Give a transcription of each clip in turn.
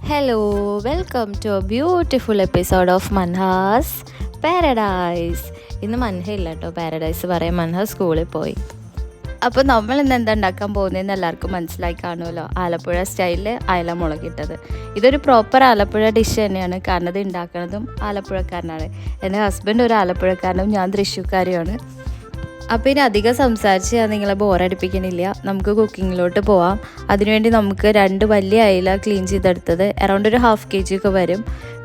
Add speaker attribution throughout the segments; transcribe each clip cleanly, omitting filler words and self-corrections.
Speaker 1: Hello, welcome to a beautiful episode of Manha's Paradise. ഇന്ന് മൻഹ ഇല്ല കേട്ടോ, പാരഡൈസ് പറയാം. മൻഹ സ്കൂളിൽ പോയി. അപ്പോൾ നമ്മൾ ഇന്ന് എന്താ ഉണ്ടാക്കാൻ പോകുന്നതെന്ന് എല്ലാവർക്കും മനസ്സിലായി കാണുമല്ലോ. ആലപ്പുഴ സ്റ്റൈലിൽ അയല മുളകിട്ടത്. ഇതൊരു പ്രോപ്പർ ആലപ്പുഴ ഡിഷ് തന്നെയാണ്, കാരണം ഇത് ഉണ്ടാക്കുന്നതും ആലപ്പുഴക്കാരനാണ്. എൻ്റെ ഹസ്ബൻഡ് ഒരു ആലപ്പുഴക്കാരനും ഞാൻ തൃശ്ശൂർക്കാരിയാണ്. അപ്പോൾ ഇനി അധികം സംസാരിച്ച് ഞാൻ നിങ്ങളെ ബോറടിപ്പിക്കണില്ല, നമുക്ക് കുക്കിങ്ങിലോട്ട് പോവാം. അതിനുവേണ്ടി നമുക്ക് 2 വലിയ അയില ക്ലീൻ ചെയ്തെടുത്തത് അറൗണ്ട് ഒരു 1/2 kg ഒക്കെ വരും.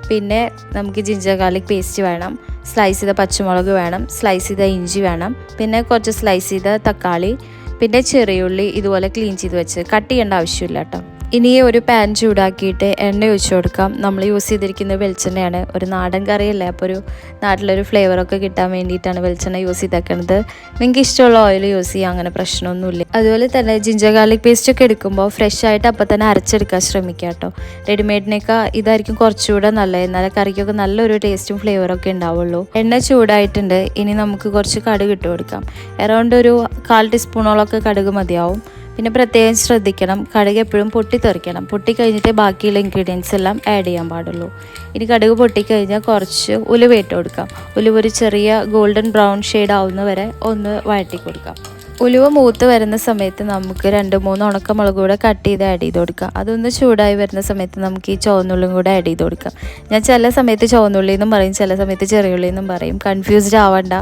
Speaker 1: പിന്നെ നമുക്ക് ജിഞ്ചർ ഗാർലിക് പേസ്റ്റ് വേണം, സ്ലൈസ് ചെയ്ത പച്ചമുളക് വേണം, സ്ലൈസ് ചെയ്ത ഇഞ്ചി വേണം, പിന്നെ കുറച്ച് സ്ലൈസ് ചെയ്ത തക്കാളി, പിന്നെ ചെറിയുള്ളി ഇതുപോലെ ക്ലീൻ ചെയ്ത് വെച്ച്. കട്ട് ചെയ്യേണ്ട ആവശ്യമില്ല കേട്ടോ. ഇനി ഒരു പാൻ ചൂടാക്കിയിട്ട് എണ്ണ ഒഴിച്ച് കൊടുക്കാം. നമ്മൾ യൂസ് ചെയ്തിരിക്കുന്നത് വെളിച്ചെണ്ണയാണ്. ഒരു നാടൻ കറിയല്ലേ, അപ്പോൾ ഒരു നാട്ടിലൊരു ഫ്ലേവറൊക്കെ കിട്ടാൻ വേണ്ടിയിട്ടാണ് വെളിച്ചെണ്ണ യൂസ് ചെയ്തേക്കുന്നത്. നിങ്ങൾക്ക് ഇഷ്ടമുള്ള ഓയിൽ യൂസ് ചെയ്യാം, അങ്ങനെ പ്രശ്നമൊന്നുമില്ല. അതുപോലെ തന്നെ ജിഞ്ചർ ഗാർലിക് പേസ്റ്റ് ഒക്കെ എടുക്കുമ്പോൾ ഫ്രഷ് ആയിട്ട് അപ്പം തന്നെ അരച്ചെടുക്കാൻ ശ്രമിക്കുക കേട്ടോ. റെഡിമെയ്ഡിനേക്കാൾ ഇതായിരിക്കും കുറച്ചുകൂടെ നല്ലത്, എന്നാലേ കറിക്കൊക്കെ നല്ലൊരു ടേസ്റ്റും ഫ്ലേവറൊക്കെ ഉണ്ടാവുള്ളൂ. എണ്ണ ചൂടായിട്ടുണ്ട്. ഇനി നമുക്ക് കുറച്ച് കടുക് ഇട്ട് കൊടുക്കാം. അറൗണ്ട് ഒരു 1/4 ടീസ്പൂണോളൊക്കെ കടുക് മതിയാവും. പിന്നെ പ്രത്യേകം ശ്രദ്ധിക്കണം, കടുക് എപ്പോഴും പൊട്ടിത്തെറിക്കണം. പൊട്ടിക്കഴിഞ്ഞിട്ട് ബാക്കിയുള്ള ഇൻഗ്രീഡിയൻസ് എല്ലാം ആഡ് ചെയ്യാൻ പാടുള്ളൂ. ഇനി കടുക് പൊട്ടിക്കഴിഞ്ഞാൽ കുറച്ച് ഉലുവ ഇട്ട് കൊടുക്കാം. ഉലുവ ഒരു ചെറിയ ഗോൾഡൻ ബ്രൗൺ ഷെയ്ഡ് ആവുന്നവരെ ഒന്ന് വഴറ്റി കൊടുക്കാം. ഉലുവ മൂത്ത് വരുന്ന സമയത്ത് നമുക്ക് 2-3 ഉണക്കമുളക് കൂടെ കട്ട് ചെയ്ത് ആഡ് ചെയ്ത് കൊടുക്കാം. അതൊന്ന് ചൂടായി വരുന്ന സമയത്ത് നമുക്ക് ഈ ചുവന്നുള്ളിയും കൂടെ ആഡ് ചെയ്ത് കൊടുക്കാം. ഞാൻ ചില സമയത്ത് ചുവന്നുള്ളി എന്നും പറയും, ചില സമയത്ത് ചെറിയുള്ളി എന്നും പറയും. കൺഫ്യൂസ്ഡ് ആവണ്ട,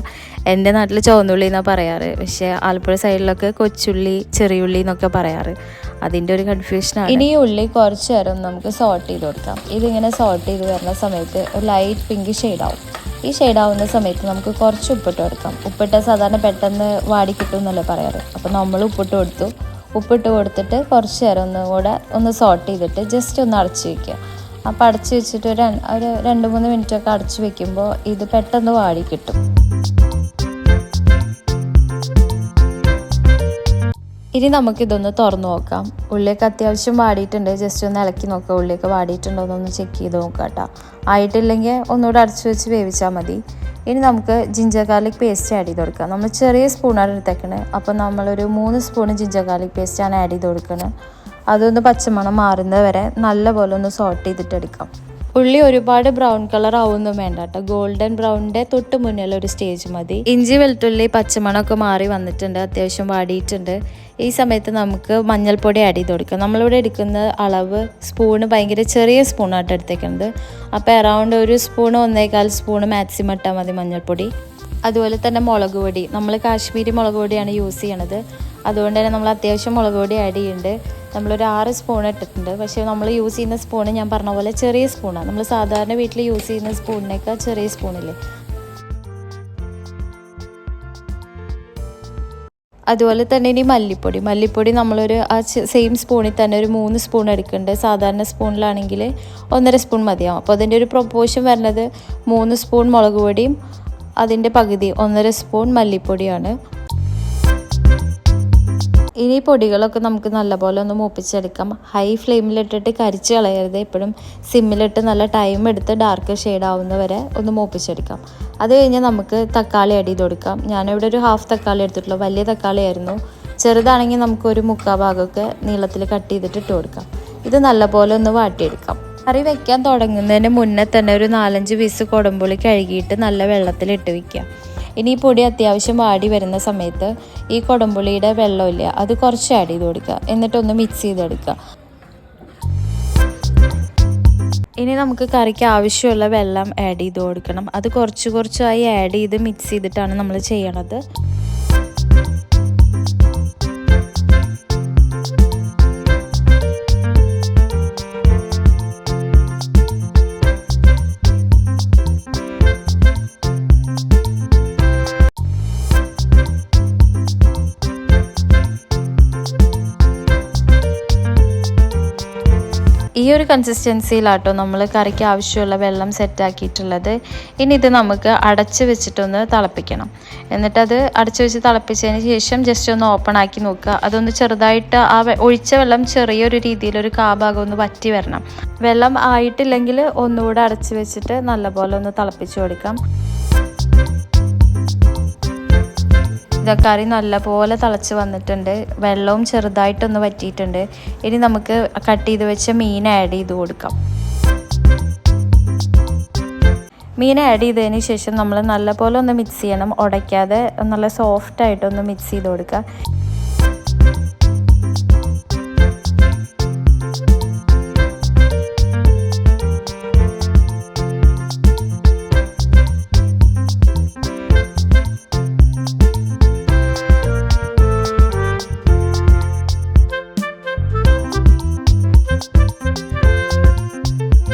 Speaker 1: എൻ്റെ നാട്ടിൽ ചുവന്നുള്ളി എന്നാണ് പറയാറ്, പക്ഷേ ആലപ്പുഴ സൈഡിലൊക്കെ കൊച്ചുള്ളി ചെറിയുള്ളി എന്നൊക്കെ പറയാറ്. അതിൻ്റെ ഒരു കൺഫ്യൂഷനാണ്. ഇനി ഈ ഉള്ളി കുറച്ച് നേരം നമുക്ക് സോട്ട് ചെയ്ത് കൊടുക്കാം. ഇതിങ്ങനെ സോട്ട് ചെയ്ത് വരുന്ന സമയത്ത് ഒരു ലൈറ്റ് പിങ്ക് ഷെയ്ഡാവും. ഈ ഷെയ്ഡാവുന്ന സമയത്ത് നമുക്ക് കുറച്ച് ഉപ്പിട്ട് കൊടുക്കാം. ഉപ്പിട്ട് സാധാരണ പെട്ടെന്ന് വാടി കിട്ടും എന്നല്ലേ പറയാറ്, അപ്പോൾ നമ്മൾ ഉപ്പിട്ട് കൊടുത്തു. ഉപ്പിട്ട് കൊടുത്തിട്ട് കുറച്ച് നേരം ഒന്ന് സോട്ട് ചെയ്തിട്ട് ജസ്റ്റ് ഒന്ന് അടച്ച് വയ്ക്കുക. അപ്പോൾ അടച്ച് വെച്ചിട്ട് ഒരു 2-3 മിനിറ്റൊക്കെ അടച്ച് വെക്കുമ്പോൾ ഇത് പെട്ടെന്ന് വാടി കിട്ടും. ഇനി നമുക്കിതൊന്ന് തുറന്ന് നോക്കാം. ഉള്ളിയൊക്കെ അത്യാവശ്യം വാടിയിട്ടുണ്ട്. ജസ്റ്റ് ഒന്ന് ഇളക്കി നോക്കാം, ഉള്ളിയൊക്കെ വാടിയിട്ടുണ്ടോ എന്നൊന്ന് ചെക്ക് ചെയ്ത് നോക്കാം കേട്ടോ. ആയിട്ടില്ലെങ്കിൽ ഒന്നുകൂടെ അടച്ചു വെച്ച് വേവിച്ചാൽ മതി. ഇനി നമുക്ക് ജിഞ്ചർ ഗാർലിക് പേസ്റ്റ് ആഡ് ചെയ്ത് കൊടുക്കാം. നമ്മൾ ചെറിയ സ്പൂണാണ് എടുത്തേക്കണത്, അപ്പോൾ നമ്മളൊരു 3 സ്പൂൺ ജിഞ്ചർ ഗാർലിക് പേസ്റ്റാണ് ആഡ് ചെയ്ത് കൊടുക്കുന്നത്. അതൊന്ന് പച്ചമണം മാറുന്നത് വരെ നല്ലപോലെ ഒന്ന് സോട്ട് ചെയ്തിട്ട് എടുക്കാം. ഉള്ളി ഒരുപാട് ബ്രൗൺ കളർ ആവുമൊന്നും വേണ്ട കേട്ടോ, ഗോൾഡൻ ബ്രൗണിൻ്റെ തൊട്ട് മുന്നിൽ ഒരു സ്റ്റേജ് മതി. ഇഞ്ചി വെളുത്തുള്ളി പച്ചമണമൊക്കെ മാറി വന്നിട്ടുണ്ട്, അത്യാവശ്യം വാടിയിട്ടുണ്ട്. ഈ സമയത്ത് നമുക്ക് മഞ്ഞൾപ്പൊടി ആഡ് ചെയ്ത് കൊടുക്കാം. നമ്മളിവിടെ എടുക്കുന്ന അളവ് സ്പൂണ് ഭയങ്കര ചെറിയ സ്പൂണായിട്ട് എടുത്തേക്കുന്നത്, അപ്പോൾ അറൗണ്ട് 1 സ്പൂൺ 1.25 സ്പൂൺ മാക്സിമം ഇട്ടാൽ മതി മഞ്ഞൾപ്പൊടി. അതുപോലെ തന്നെ മുളക് പൊടി, നമ്മൾ കാശ്മീരി മുളക് പൊടിയാണ് യൂസ് ചെയ്യണത്, അതുകൊണ്ട് തന്നെ നമ്മൾ അത്യാവശ്യം മുളക് പൊടി ആഡ് ചെയ്യുന്നുണ്ട്. നമ്മളൊരു 6 സ്പൂൺ ഇട്ടിട്ടുണ്ട്, പക്ഷേ നമ്മൾ യൂസ് ചെയ്യുന്ന സ്പൂണ് ഞാൻ പറഞ്ഞ പോലെ ചെറിയ സ്പൂണാണ്. നമ്മൾ സാധാരണ വീട്ടിൽ യൂസ് ചെയ്യുന്ന സ്പൂണിനേക്കാൾ ചെറിയ സ്പൂണില്ലേ. അതുപോലെ തന്നെ ഇനി മല്ലിപ്പൊടി നമ്മളൊരു സെയിം സ്പൂണിൽ തന്നെ ഒരു 3 സ്പൂൺ എടുക്കുന്നുണ്ട്. സാധാരണ സ്പൂണിലാണെങ്കിൽ 1.5 സ്പൂൺ മതിയാവും. അപ്പോൾ അതിൻ്റെ ഒരു പ്രൊപ്പോർഷൻ വരുന്നത് 3 സ്പൂൺ മുളക് പൊടിയും അതിൻ്റെ പകുതി 1.5 സ്പൂൺ മല്ലിപ്പൊടിയാണ്. ഇനി പൊടികളൊക്കെ നമുക്ക് നല്ലപോലെ ഒന്ന് മൂപ്പിച്ചെടുക്കാം. ഹൈ ഫ്ലെയിമിലിട്ടിട്ട് കരിച്ച് കളയരുത്, എപ്പോഴും സിമ്മിലിട്ട് നല്ല ടൈം എടുത്ത് ഡാർക്ക് ഷെയ്ഡ് ആവുന്നവരെ ഒന്ന് മൂപ്പിച്ചെടുക്കാം. അത് കഴിഞ്ഞ് നമുക്ക് തക്കാളി ആഡ് ചെയ്ത് കൊടുക്കാം. ഞാനിവിടെ ഒരു 1/2 തക്കാളി എടുത്തിട്ടുള്ളൂ, വലിയ തക്കാളി ആയിരുന്നു. ചെറുതാണെങ്കിൽ നമുക്ക് ഒരു 3/4 ഭാഗമൊക്കെ നീളത്തിൽ കട്ട് ചെയ്തിട്ട് ഇട്ട് കൊടുക്കാം. ഇത് നല്ലപോലെ ഒന്ന് വാട്ടിയെടുക്കാം. കറി വെക്കാൻ തുടങ്ങുന്നതിന് മുന്നേ തന്നെ ഒരു 4-5 പീസ് കുടംപുളി കഴുകിയിട്ട് നല്ല വെള്ളത്തിലിട്ട് വയ്ക്കുക. ഇനി ഈ പൊടി അത്യാവശ്യം വാടി വരുന്ന സമയത്ത് ഈ കുടംപുളിയുടെ വെള്ളമില്ല, അത് കുറച്ച് ആഡ് ചെയ്ത് കൊടുക്കുക. എന്നിട്ടൊന്ന് മിക്സ് ചെയ്തെടുക്കുക. ഇനി നമുക്ക് കറിക്ക് ആവശ്യമുള്ള വെള്ളം ആഡ് ചെയ്ത് കൊടുക്കണം. അത് കുറച്ചായി ആഡ് ചെയ്ത് മിക്സ് ചെയ്തിട്ടാണ് നമ്മൾ ചെയ്യണത്. ഈ ഒരു കൺസിസ്റ്റൻസിയിലാട്ടോ നമ്മൾ കറിക്ക് ആവശ്യമുള്ള വെള്ളം സെറ്റാക്കിയിട്ടുള്ളത്. ഇനി ഇത് നമുക്ക് അടച്ച് വെച്ചിട്ടൊന്ന് തിളപ്പിക്കണം. എന്നിട്ടത് അടച്ച് വെച്ച് തിളപ്പിച്ചതിന് ശേഷം ജസ്റ്റ് ഒന്ന് ഓപ്പൺ ആക്കി നോക്കുക. അതൊന്ന് ചെറുതായിട്ട് ഒഴിച്ച വെള്ളം ചെറിയൊരു രീതിയിലൊരു ഭാഗം ഒന്ന് വറ്റി വരണം. വെള്ളം ആയിട്ടില്ലെങ്കിൽ ഒന്നുകൂടെ അടച്ച് വെച്ചിട്ട് നല്ലപോലെ ഒന്ന് തിളപ്പിച്ച് കൊടുക്കാം. കറി നല്ലപോലെ തിളച്ച് വന്നിട്ടുണ്ട്. വെള്ളവും ചെറുതായിട്ടൊന്ന് വറ്റിയിട്ടുണ്ട്. ഇനി നമുക്ക് കട്ട് ചെയ്ത് വെച്ച മീൻ ആഡ് ചെയ്ത് കൊടുക്കാം. മീൻ ആഡ് ചെയ്തതിന് ശേഷം നമ്മൾ നല്ലപോലെ ഒന്ന് മിക്സ് ചെയ്യണം. ഉടയ്ക്കാതെ നല്ല സോഫ്റ്റായിട്ടൊന്ന് മിക്സ് ചെയ്ത് കൊടുക്കുക.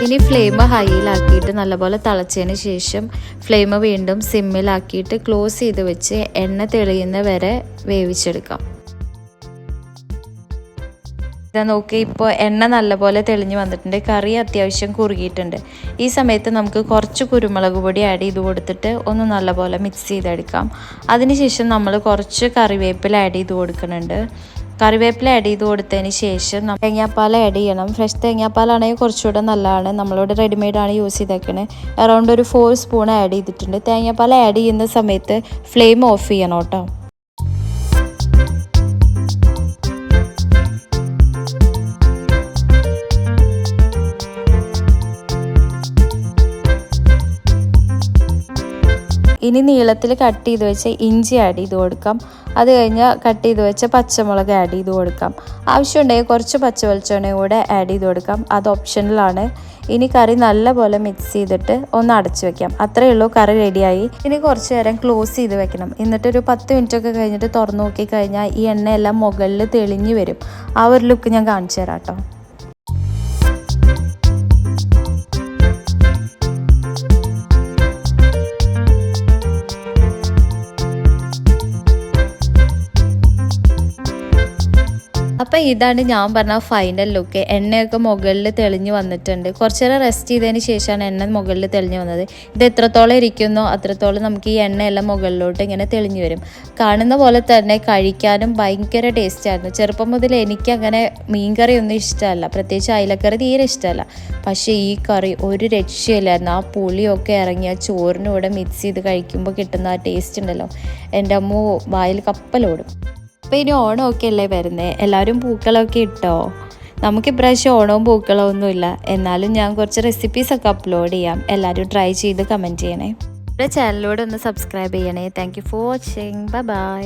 Speaker 1: ഇനി ഫ്ലെയിം ഹൈയിലാക്കിയിട്ട് നല്ലപോലെ തിളച്ചതിന് ശേഷം ഫ്ലെയിം വീണ്ടും സിമ്മിലാക്കിയിട്ട് ക്ലോസ് ചെയ്ത് വെച്ച് എണ്ണ തെളിയുന്ന വരെ വേവിച്ചെടുക്കാം. ഇതാ നോക്കി, ഇപ്പോൾ എണ്ണ നല്ലപോലെ തെളിഞ്ഞ് വന്നിട്ടുണ്ട്. കറി അത്യാവശ്യം കുറുകിയിട്ടുണ്ട്. ഈ സമയത്ത് നമുക്ക് കുറച്ച് കുരുമുളക് പൊടി ആഡ് ചെയ്ത് കൊടുത്തിട്ട് ഒന്ന് നല്ലപോലെ മിക്സ് ചെയ്തെടുക്കാം. അതിനുശേഷം നമ്മൾ കുറച്ച് കറിവേപ്പില ആഡ് ചെയ്ത് കൊടുക്കുന്നുണ്ട്. കറിവേപ്പില ആഡ് ചെയ്ത് കൊടുത്തതിന് ശേഷം തേങ്ങാപ്പാൽ ആഡ് ചെയ്യണം. ഫ്രഷ് തേങ്ങാപ്പാലാണെങ്കിൽ കുറച്ചുകൂടെ നല്ലതാണ്. നമ്മളിവിടെ റെഡിമെയ്ഡാണ് യൂസ് ചെയ്തേക്കുന്നത്. അറൗണ്ട് ഒരു 4 സ്പൂൺ ആഡ് ചെയ്തിട്ടുണ്ട്. തേങ്ങാപ്പാൽ ആഡ് ചെയ്യുന്ന സമയത്ത് ഫ്ലെയിം ഓഫ് ചെയ്യണം കേട്ടോ. ഇനി നീളത്തിൽ കട്ട് ചെയ്ത് വെച്ച ഇഞ്ചി ആഡ് ചെയ്ത് കൊടുക്കാം. അത് കഴിഞ്ഞ് കട്ട് ചെയ്ത് വെച്ച പച്ചമുളക് ആഡ് ചെയ്ത് കൊടുക്കാം. ആവശ്യമുണ്ടെങ്കിൽ കുറച്ച് പച്ചവെളിച്ചെണ്ണയും കൂടെ ആഡ് ചെയ്ത് കൊടുക്കാം. അത് ഓപ്ഷണലാണ്. ഇനി കറി നല്ലപോലെ മിക്സ് ചെയ്തിട്ട് ഒന്ന് അടച്ചു വെക്കാം. അത്രയേ ഉള്ളൂ, കറി റെഡിയായി. ഇനി കുറച്ച് നേരം ക്ലോസ് ചെയ്ത് വെക്കണം. എന്നിട്ടൊരു 10 മിനിറ്റൊക്കെ കഴിഞ്ഞിട്ട് തുറന്നു നോക്കി കഴിഞ്ഞാൽ ഈ എണ്ണയെല്ലാം മുകളിൽ തെളിഞ്ഞ് വരും. ആ ഒരു ലുക്ക് ഞാൻ കാണിച്ചു തരാം കേട്ടോ. അപ്പോൾ ഇതാണ് ഞാൻ പറഞ്ഞ ഫൈനൽ ലുക്ക്. എണ്ണയൊക്കെ മുകളിൽ തെളിഞ്ഞ് വന്നിട്ടുണ്ട്. കുറച്ച് നേരം റെസ്റ്റ് ചെയ്തതിന് ശേഷമാണ് എണ്ണ മുകളിൽ തെളിഞ്ഞ് വന്നത്. ഇത് എത്രത്തോളം ഇരിക്കുന്നോ അത്രത്തോളം നമുക്ക് ഈ എണ്ണയെല്ലാം മുകളിലോട്ട് ഇങ്ങനെ തെളിഞ്ഞ് വരും. കാണുന്ന പോലെ തന്നെ കഴിക്കാനും ഭയങ്കര ടേസ്റ്റായിരുന്നു. ചെറുപ്പം മുതൽ എനിക്കങ്ങനെ മീൻകറി ഒന്നും ഇഷ്ടമല്ല, പ്രത്യേകിച്ച് അയിലക്കറി തീരെ ഇഷ്ടമല്ല. പക്ഷേ ഈ കറി ഒരു രക്ഷയില്ലായിരുന്നു. ആ പുളിയൊക്കെ ഇറങ്ങി ആ ചോറിൻ്റെ കൂടെ മിക്സ് ചെയ്ത് കഴിക്കുമ്പോൾ കിട്ടുന്ന ആ ടേസ്റ്റ് ഉണ്ടല്ലോ, എൻ്റെ അമ്മ വായിൽ കപ്പലോടും. അപ്പോൾ ഇനി ഓണമൊക്കെ അല്ലേ വരുന്നത്, എല്ലാവരും പൂക്കളമൊക്കെ ഇട്ടോ. നമുക്ക് ഇപ്രാവശ്യം ഓണവും പൂക്കളവും ഒന്നുമില്ല. എന്നാലും ഞാൻ കുറച്ച് റെസിപ്പീസൊക്കെ അപ്ലോഡ് ചെയ്യാം. എല്ലാവരും ട്രൈ ചെയ്ത് കമൻറ്റ് ചെയ്യണേ. നമ്മുടെ ചാനലിലൂടെ ഒന്ന് സബ്സ്ക്രൈബ് ചെയ്യണേ. Thank you for watching. By.